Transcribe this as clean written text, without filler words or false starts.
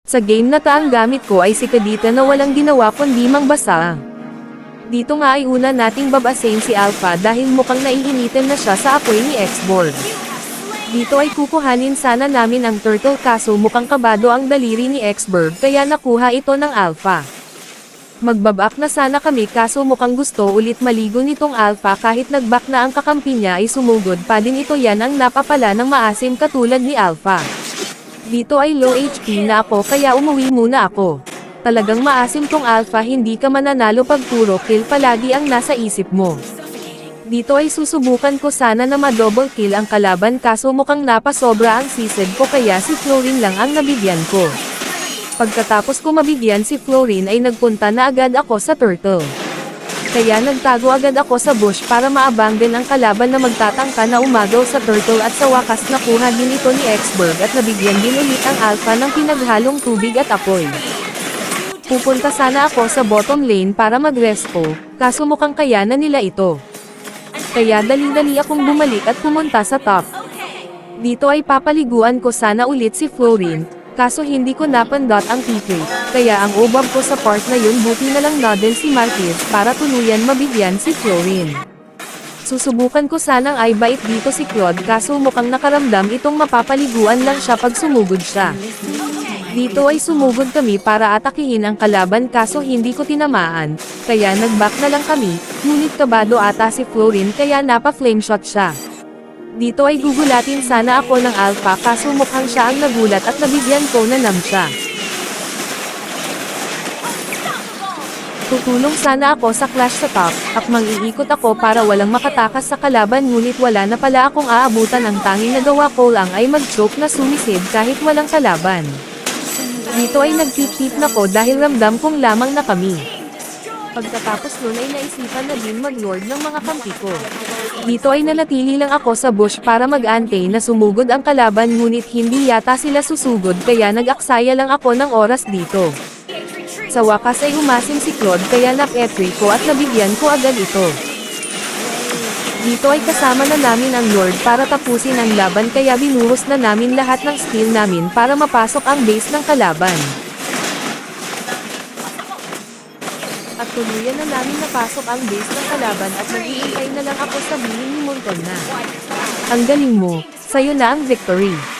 Sa game na ang gamit ko ay si Kadita na walang ginawa kundi mangbasa. Dito nga ay una nating babasahin si Alpha dahil mukhang naiinitin na siya sa apoy ni X-Borg. Dito ay kukuhanin sana namin ang turtle kaso mukhang kabado ang daliri ni X-Borg kaya nakuha ito ng Alpha. Magbabak na sana kami kaso mukhang gusto ulit maligo nitong Alpha kahit nagback na ang kakampi niya ay sumugod pa din ito, yan ang napapala ng maasim katulad ni Alpha. Dito ay low HP na ako kaya umuwi muna ako. Talagang maasim tong Alpha, hindi ka mananalo pag puro kill palagi ang nasa isip mo. Dito ay susubukan ko sana na ma-double kill ang kalaban kaso mukhang napasobra ang season ko kaya si Florine lang ang nabigyan ko. Pagkatapos ko mabigyan si Florine ay nagpunta na agad ako sa turtle. Kaya nagtago agad ako sa bush para maabang din ang kalaban na magtatangka na umagaw sa turtle at sa wakas nakuha din ito ni X-Borg at nabigyan din ulit ang Alpha ng pinaghalong tubig at apoy. Pupunta sana ako sa bottom lane para mag-respo, kaso mukhang kaya na nila ito. Kaya dali-dali akong bumalik at pumunta sa top. Dito ay papaliguan ko sana ulit si Florine, kaso hindi ko napandot ang PK, kaya ang obab ko sa part na yun buti na lang noddle si Marquez para tuluyan mabigyan si Florine. Susubukan ko sanang ay bait dito si Claude kaso mukhang nakaramdam itong mapapaliguan lang siya pag sumugod siya. Dito ay sumugod kami para atakihin ang kalaban kaso hindi ko tinamaan, kaya nagback na lang kami, ngunit kabado ata si Florine kaya napa-flame shot siya. Dito ay gugulatin sana ako ng Alpha kaso mukhang siya ang nagulat at nabigyan ko na nam siya. Tutulong sana ako sa clash sa top, at mang-iikot ako para walang makatakas sa kalaban ngunit wala na pala akong aabutan, ang tanging nagawa ko lang ay mag-choke na sumisid kahit walang kalaban. Dito ay nagtip-tip na ko dahil ramdam kong lamang na kami. Pagkatapos nun ay naisipan na din mag-lord ng mga kampi ko. Dito ay nanatili lang ako sa bush para mag-antay na sumugod ang kalaban ngunit hindi yata sila susugod kaya nag-aksaya lang ako ng oras dito. Sa wakas ay humasim si Claude kaya na-petry ko at nabigyan ko agad ito. Dito ay kasama na namin ang lord para tapusin ang laban kaya binuhos na namin lahat ng skill namin para mapasok ang base ng kalaban. At tuluyan na namin napasok ang base ng kalaban at naghihintay na lang ako sa bilin ni Montona. Ang galing mo, sa'yo na ang victory.